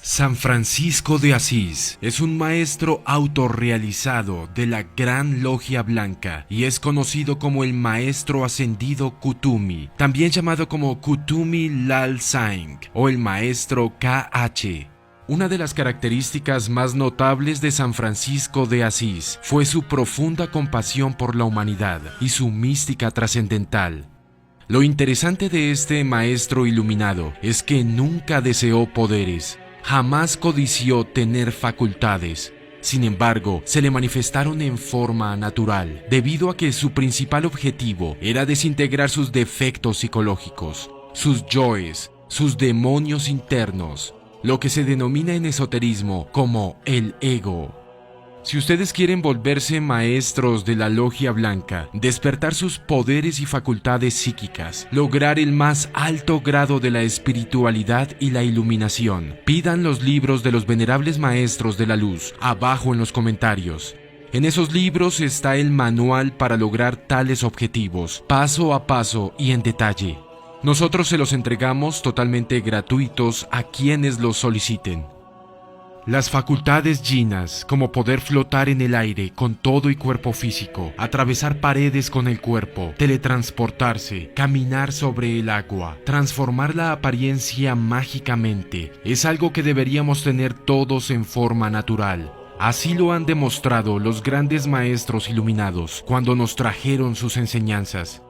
San Francisco de Asís es un maestro autorrealizado de la Gran Logia Blanca y es conocido como el Maestro Ascendido Kuthumi, también llamado como Kuthumi Lal Saeng o el Maestro KH. Una de las características más notables de San Francisco de Asís fue su profunda compasión por la humanidad y su mística trascendental. Lo interesante de este maestro iluminado es que nunca deseó poderes. Jamás codició tener facultades. Sin embargo, se le manifestaron en forma natural, debido a que su principal objetivo era desintegrar sus defectos psicológicos, sus yoes, sus demonios internos, lo que se denomina en esoterismo como el ego. Si ustedes quieren volverse maestros de la Logia Blanca, despertar sus poderes y facultades psíquicas, lograr el más alto grado de la espiritualidad y la iluminación, pidan los libros de los venerables maestros de la luz abajo en los comentarios. En esos libros está el manual para lograr tales objetivos, paso a paso y en detalle. Nosotros se los entregamos totalmente gratuitos a quienes los soliciten. Las facultades jinas, como poder flotar en el aire con todo y cuerpo físico, atravesar paredes con el cuerpo, teletransportarse, caminar sobre el agua, transformar la apariencia mágicamente, es algo que deberíamos tener todos en forma natural. Así lo han demostrado los grandes maestros iluminados cuando nos trajeron sus enseñanzas.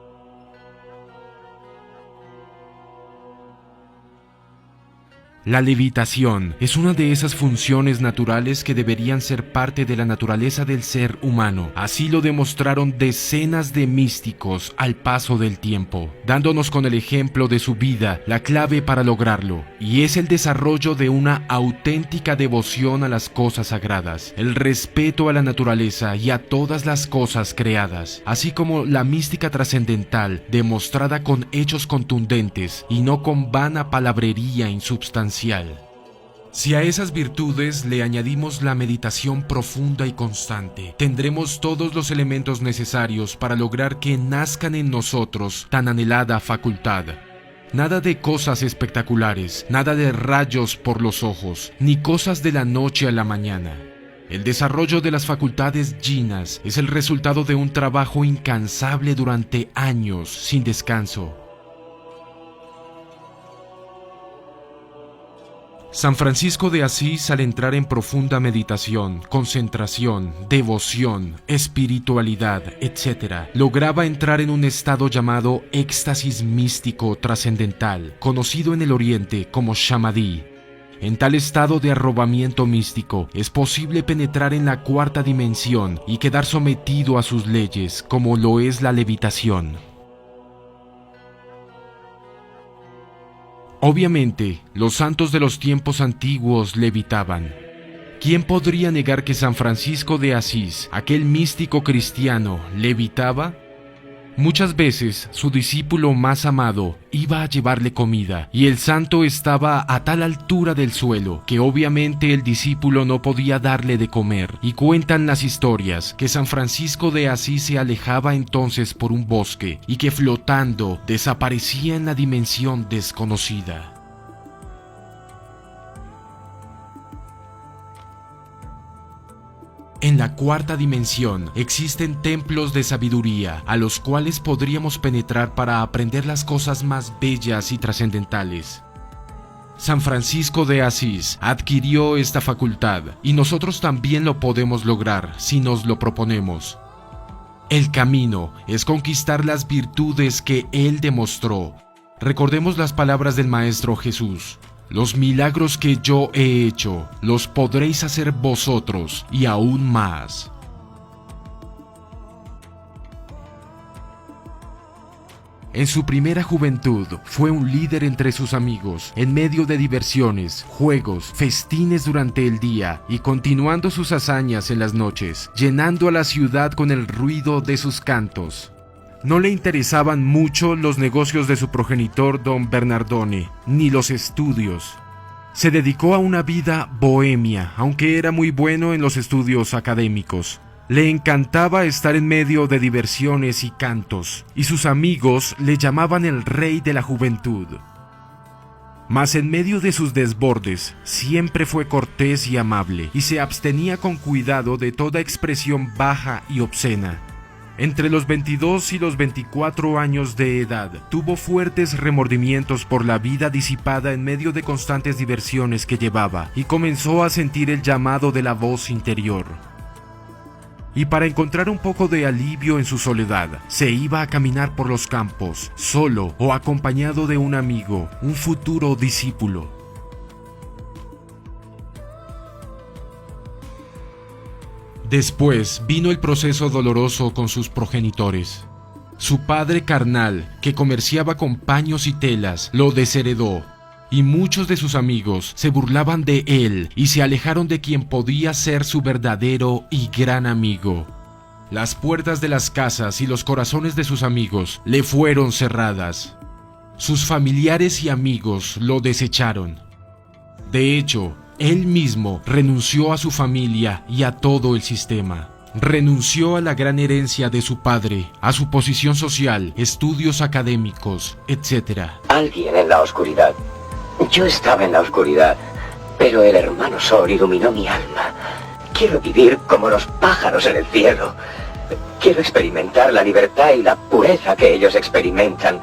La levitación es una de esas funciones naturales que deberían ser parte de la naturaleza del ser humano. Así lo demostraron decenas de místicos al paso del tiempo, dándonos con el ejemplo de su vida la clave para lograrlo, y es el desarrollo de una auténtica devoción a las cosas sagradas, el respeto a la naturaleza y a todas las cosas creadas, así como la mística trascendental demostrada con hechos contundentes y no con vana palabrería insubstancial. Si a esas virtudes le añadimos la meditación profunda y constante, tendremos todos los elementos necesarios para lograr que nazcan en nosotros tan anhelada facultad. Nada de cosas espectaculares, nada de rayos por los ojos, ni cosas de la noche a la mañana. El desarrollo de las facultades jinas es el resultado de un trabajo incansable durante años sin descanso. San Francisco de Asís, al entrar en profunda meditación, concentración, devoción, espiritualidad, etc., lograba entrar en un estado llamado éxtasis místico trascendental, conocido en el Oriente como Samadhi. En tal estado de arrobamiento místico, es posible penetrar en la cuarta dimensión y quedar sometido a sus leyes, como lo es la levitación. Obviamente, los santos de los tiempos antiguos levitaban. ¿Quién podría negar que San Francisco de Asís, aquel místico cristiano, levitaba? Muchas veces su discípulo más amado iba a llevarle comida y el santo estaba a tal altura del suelo que obviamente el discípulo no podía darle de comer, y cuentan las historias que San Francisco de Asís se alejaba entonces por un bosque y que flotando desaparecía en la dimensión desconocida. En la cuarta dimensión existen templos de sabiduría a los cuales podríamos penetrar para aprender las cosas más bellas y trascendentales. San Francisco de Asís adquirió esta facultad y nosotros también lo podemos lograr si nos lo proponemos. El camino es conquistar las virtudes que él demostró. Recordemos las palabras del Maestro Jesús. Los milagros que yo he hecho, los podréis hacer vosotros y aún más. En su primera juventud fue un líder entre sus amigos, en medio de diversiones, juegos, festines durante el día y continuando sus hazañas en las noches, llenando a la ciudad con el ruido de sus cantos. No le interesaban mucho los negocios de su progenitor Don Bernardone, ni los estudios. Se dedicó a una vida bohemia, aunque era muy bueno en los estudios académicos. Le encantaba estar en medio de diversiones y cantos, y sus amigos le llamaban el rey de la juventud. Mas en medio de sus desbordes, siempre fue cortés y amable, y se abstenía con cuidado de toda expresión baja y obscena. Entre los 22 y los 24 años de edad, tuvo fuertes remordimientos por la vida disipada en medio de constantes diversiones que llevaba, y comenzó a sentir el llamado de la voz interior. Y para encontrar un poco de alivio en su soledad, se iba a caminar por los campos, solo o acompañado de un amigo, un futuro discípulo. Después vino el proceso doloroso con sus progenitores. Su padre carnal, que comerciaba con paños y telas, lo desheredó, y muchos de sus amigos se burlaban de él y se alejaron de quien podía ser su verdadero y gran amigo. Las puertas de las casas y los corazones de sus amigos le fueron cerradas. Sus familiares y amigos lo desecharon. De hecho, él mismo renunció a su familia y a todo el sistema. Renunció a la gran herencia de su padre, a su posición social, estudios académicos, etc. Alguien en la oscuridad. Yo estaba en la oscuridad, pero el hermano Sol iluminó mi alma. Quiero vivir como los pájaros en el cielo. Quiero experimentar la libertad y la pureza que ellos experimentan.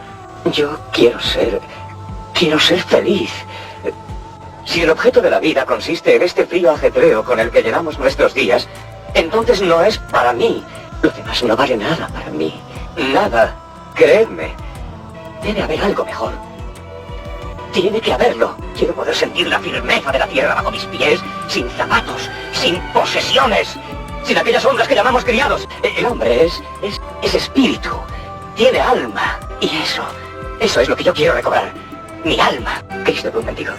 Yo quiero ser feliz. Si el objeto de la vida consiste en este frío ajetreo con el que llenamos nuestros días, entonces no es para mí. Lo demás no vale nada para mí. Nada. Creedme. Debe haber algo mejor. Tiene que haberlo. Quiero poder sentir la firmeza de la tierra bajo mis pies, sin zapatos, sin posesiones, sin aquellas ondas que llamamos criados. El hombre es espíritu, tiene alma. Y eso es lo que yo quiero recobrar. Mi alma. Cristo fue un mendigo.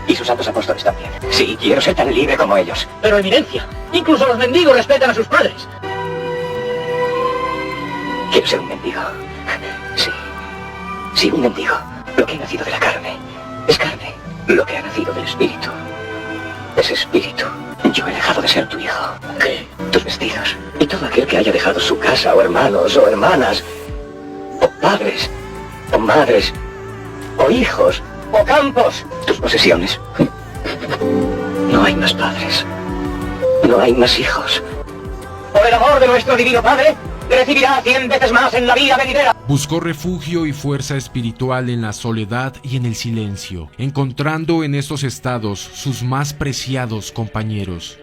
Y sus santos apóstoles también. Sí, quiero ser tan libre como ellos. Pero eminencia, incluso los mendigos respetan a sus padres. Quiero ser un mendigo. Sí, un mendigo. Lo que ha nacido de la carne es carne. Lo que ha nacido del espíritu es espíritu. Yo he dejado de ser tu hijo. ¿Qué? Tus vestidos. Y todo aquel que haya dejado su casa, o hermanos, o hermanas, o padres, o madres, o hijos, o campos, tus posesiones. No hay más padres. No hay más hijos. Por el amor de nuestro divino Padre, recibirá 100 veces más en la vida venidera. Buscó refugio y fuerza espiritual en la soledad y en el silencio, encontrando en estos estados sus más preciados compañeros.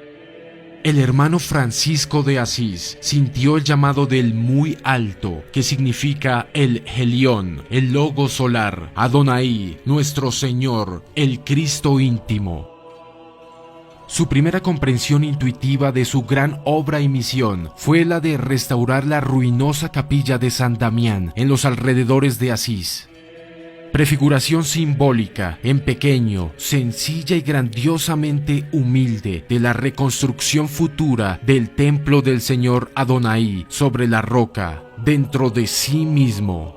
El hermano Francisco de Asís sintió el llamado del muy alto, que significa el Helión, el logo solar, Adonai, nuestro Señor, el Cristo íntimo. Su primera comprensión intuitiva de su gran obra y misión fue la de restaurar la ruinosa capilla de San Damián en los alrededores de Asís. Prefiguración simbólica, en pequeño, sencilla y grandiosamente humilde, de la reconstrucción futura del templo del Señor Adonai sobre la roca, dentro de sí mismo.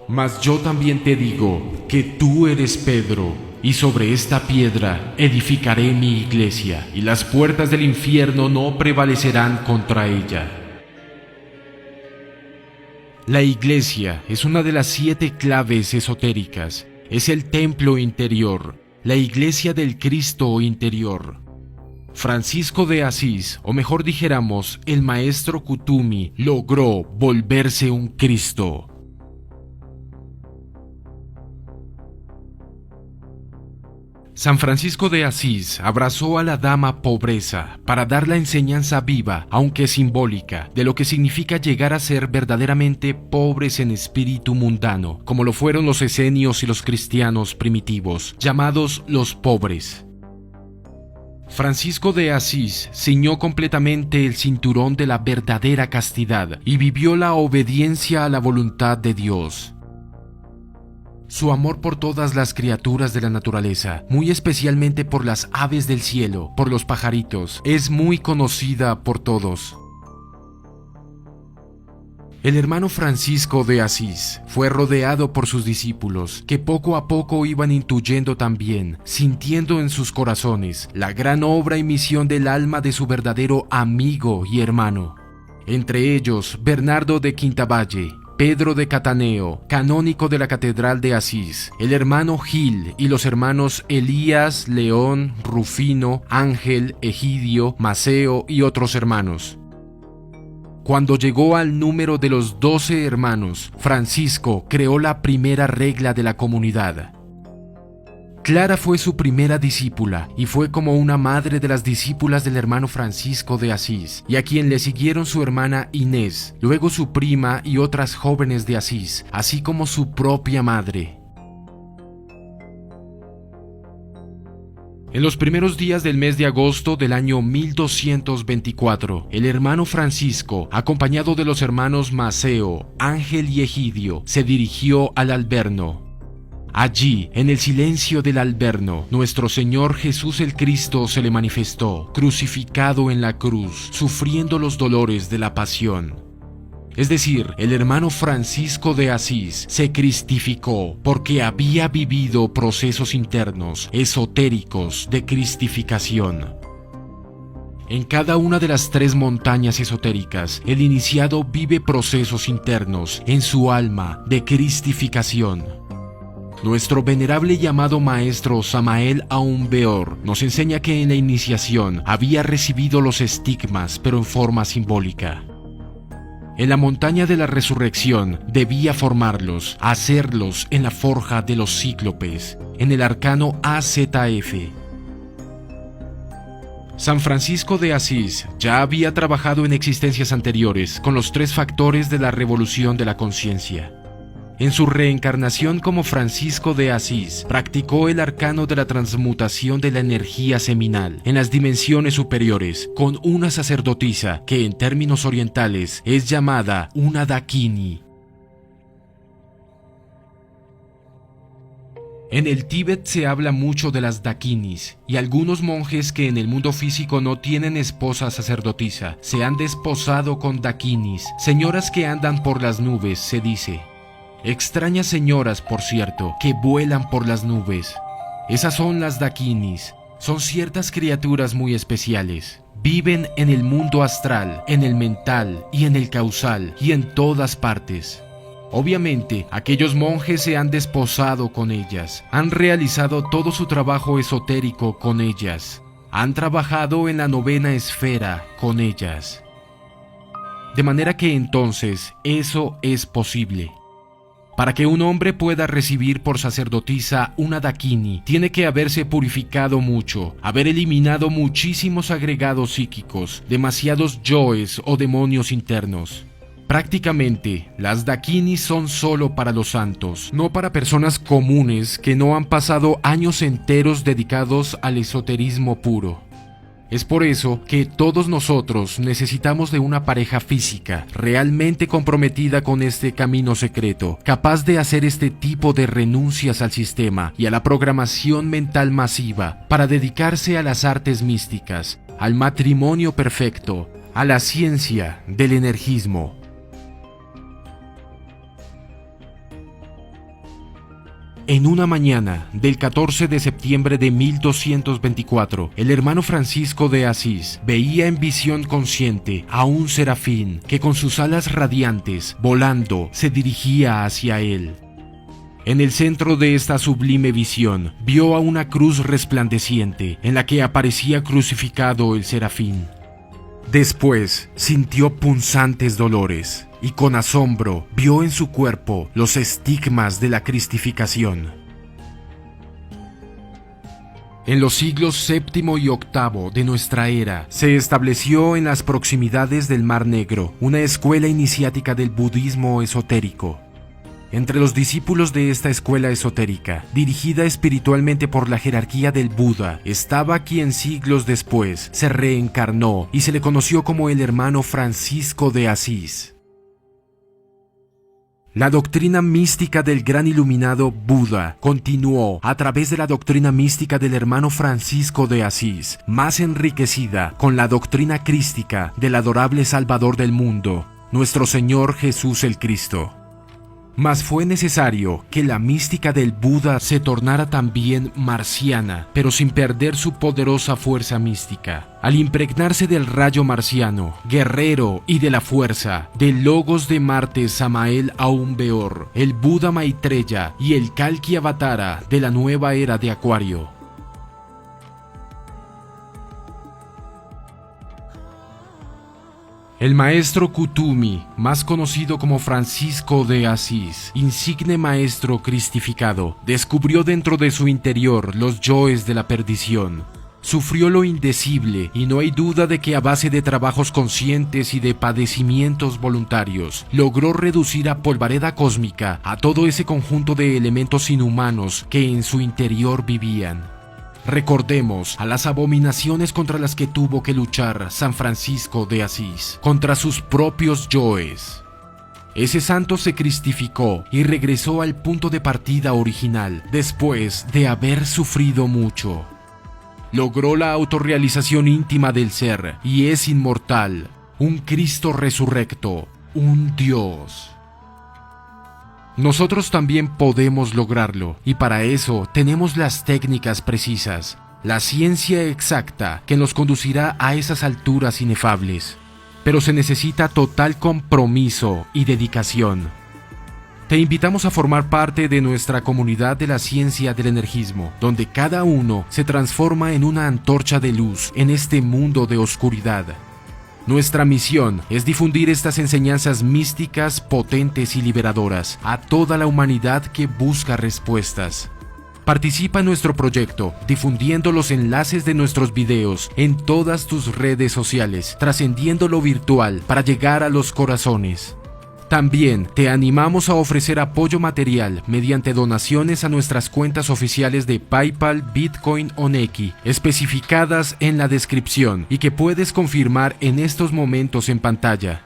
Mas yo también te digo que tú eres Pedro, y sobre esta piedra edificaré mi iglesia, y las puertas del infierno no prevalecerán contra ella. La iglesia es una de las 7 claves esotéricas. Es el templo interior, la iglesia del Cristo interior. Francisco de Asís, o mejor dijéramos, el maestro Kutumi, logró volverse un Cristo. San Francisco de Asís abrazó a la dama pobreza para dar la enseñanza viva, aunque simbólica, de lo que significa llegar a ser verdaderamente pobres en espíritu mundano, como lo fueron los esenios y los cristianos primitivos, llamados los pobres. Francisco de Asís ciñó completamente el cinturón de la verdadera castidad y vivió la obediencia a la voluntad de Dios. Su amor por todas las criaturas de la naturaleza, muy especialmente por las aves del cielo, por los pajaritos, es muy conocida por todos. El hermano Francisco de Asís fue rodeado por sus discípulos, que poco a poco iban intuyendo también, sintiendo en sus corazones, la gran obra y misión del alma de su verdadero amigo y hermano. Entre ellos, Bernardo de Quintavalle, Pedro de Cataneo, canónico de la Catedral de Asís, el hermano Gil y los hermanos Elías, León, Rufino, Ángel, Egidio, Maceo y otros hermanos. Cuando llegó al número de los 12 hermanos, Francisco creó la primera regla de la comunidad. Clara fue su primera discípula y fue como una madre de las discípulas del hermano Francisco de Asís, y a quien le siguieron su hermana Inés, luego su prima y otras jóvenes de Asís, así como su propia madre. En los primeros días del mes de agosto del año 1224, el hermano Francisco, acompañado de los hermanos Maceo, Ángel y Egidio, se dirigió al Alberno. Allí, en el silencio del Alberno, nuestro Señor Jesús el Cristo se le manifestó, crucificado en la cruz, sufriendo los dolores de la pasión. Es decir, el hermano Francisco de Asís se cristificó porque había vivido procesos internos, esotéricos, de cristificación. En cada una de las 3 montañas esotéricas, el iniciado vive procesos internos en su alma de cristificación. Nuestro venerable y amado maestro Samael Aun Weor nos enseña que en la iniciación había recibido los estigmas, pero en forma simbólica. En la montaña de la resurrección debía formarlos, hacerlos en la forja de los cíclopes, en el arcano AZF. San Francisco de Asís ya había trabajado en existencias anteriores con los 3 factores de la revolución de la conciencia. En su reencarnación como Francisco de Asís, practicó el arcano de la transmutación de la energía seminal en las dimensiones superiores con una sacerdotisa que en términos orientales es llamada una Dakini. En el Tíbet se habla mucho de las Dakinis, y algunos monjes que en el mundo físico no tienen esposa sacerdotisa se han desposado con Dakinis, señoras que andan por las nubes, se dice. Extrañas señoras, por cierto, que vuelan por las nubes. Esas son las Dakinis. Son ciertas criaturas muy especiales. Viven en el mundo astral, en el mental y en el causal y en todas partes. Obviamente, aquellos monjes se han desposado con ellas, han realizado todo su trabajo esotérico con ellas, han trabajado en la 9ª esfera con ellas. De manera que entonces eso es posible. Para que un hombre pueda recibir por sacerdotisa una Dakini, tiene que haberse purificado mucho, haber eliminado muchísimos agregados psíquicos, demasiados yoes o demonios internos. Prácticamente, las Dakinis son solo para los santos, no para personas comunes que no han pasado años enteros dedicados al esoterismo puro. Es por eso que todos nosotros necesitamos de una pareja física, realmente comprometida con este camino secreto, capaz de hacer este tipo de renuncias al sistema y a la programación mental masiva para dedicarse a las artes místicas, al matrimonio perfecto, a la ciencia del energismo. En una mañana del 14 de septiembre de 1224, el hermano Francisco de Asís veía en visión consciente a un serafín que con sus alas radiantes, volando, se dirigía hacia él. En el centro de esta sublime visión, vio a una cruz resplandeciente en la que aparecía crucificado el serafín. Después sintió punzantes dolores y con asombro vio en su cuerpo los estigmas de la cristificación. En los siglos VII y VIII de nuestra era, se estableció en las proximidades del Mar Negro una escuela iniciática del budismo esotérico. Entre los discípulos de esta escuela esotérica, dirigida espiritualmente por la jerarquía del Buda, estaba quien siglos después se reencarnó y se le conoció como el hermano Francisco de Asís. La doctrina mística del gran iluminado Buda continuó a través de la doctrina mística del hermano Francisco de Asís, más enriquecida con la doctrina crística del adorable Salvador del mundo, nuestro Señor Jesús el Cristo. Mas fue necesario que la mística del Buda se tornara también marciana, pero sin perder su poderosa fuerza mística. Al impregnarse del rayo marciano, guerrero y de la fuerza, del logos de Marte Samael Aum Beor, el Buda Maitreya y el Kalki Avatara de la nueva era de Acuario. El maestro Kutumi, más conocido como Francisco de Asís, insigne maestro cristificado, descubrió dentro de su interior los yoes de la perdición. Sufrió lo indecible y no hay duda de que a base de trabajos conscientes y de padecimientos voluntarios, logró reducir a polvareda cósmica a todo ese conjunto de elementos inhumanos que en su interior vivían. Recordemos a las abominaciones contra las que tuvo que luchar San Francisco de Asís, contra sus propios yoes. Ese santo se cristificó y regresó al punto de partida original después de haber sufrido mucho. Logró la autorrealización íntima del ser y es inmortal, un Cristo resurrecto, un Dios. Nosotros también podemos lograrlo, y para eso tenemos las técnicas precisas, la ciencia exacta que nos conducirá a esas alturas inefables. Pero se necesita total compromiso y dedicación. Te invitamos a formar parte de nuestra comunidad de la ciencia del energismo, donde cada uno se transforma en una antorcha de luz en este mundo de oscuridad. Nuestra misión es difundir estas enseñanzas místicas, potentes y liberadoras a toda la humanidad que busca respuestas. Participa en nuestro proyecto, difundiendo los enlaces de nuestros videos en todas tus redes sociales, trascendiendo lo virtual para llegar a los corazones. También te animamos a ofrecer apoyo material mediante donaciones a nuestras cuentas oficiales de PayPal, Bitcoin o Nequi, especificadas en la descripción y que puedes confirmar en estos momentos en pantalla.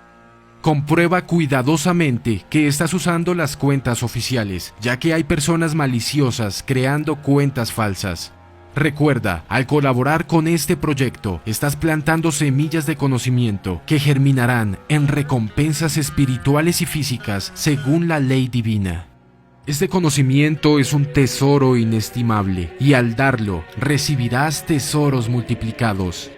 Comprueba cuidadosamente que estás usando las cuentas oficiales, ya que hay personas maliciosas creando cuentas falsas. Recuerda, al colaborar con este proyecto, estás plantando semillas de conocimiento que germinarán en recompensas espirituales y físicas según la ley divina. Este conocimiento es un tesoro inestimable y al darlo, recibirás tesoros multiplicados.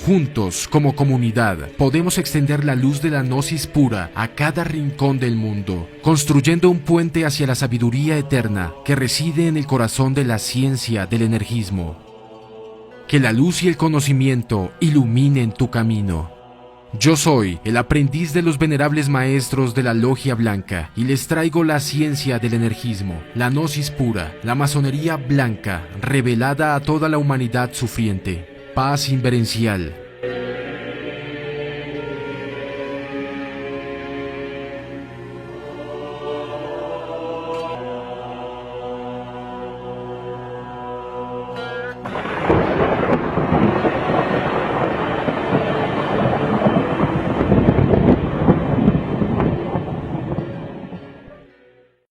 Juntos, como comunidad, podemos extender la luz de la gnosis pura a cada rincón del mundo, construyendo un puente hacia la sabiduría eterna que reside en el corazón de la ciencia del energismo. Que la luz y el conocimiento iluminen tu camino. Yo soy el aprendiz de los venerables maestros de la Logia Blanca y les traigo la ciencia del energismo, la gnosis pura, la masonería blanca, revelada a toda la humanidad sufriente. Paz inverencial,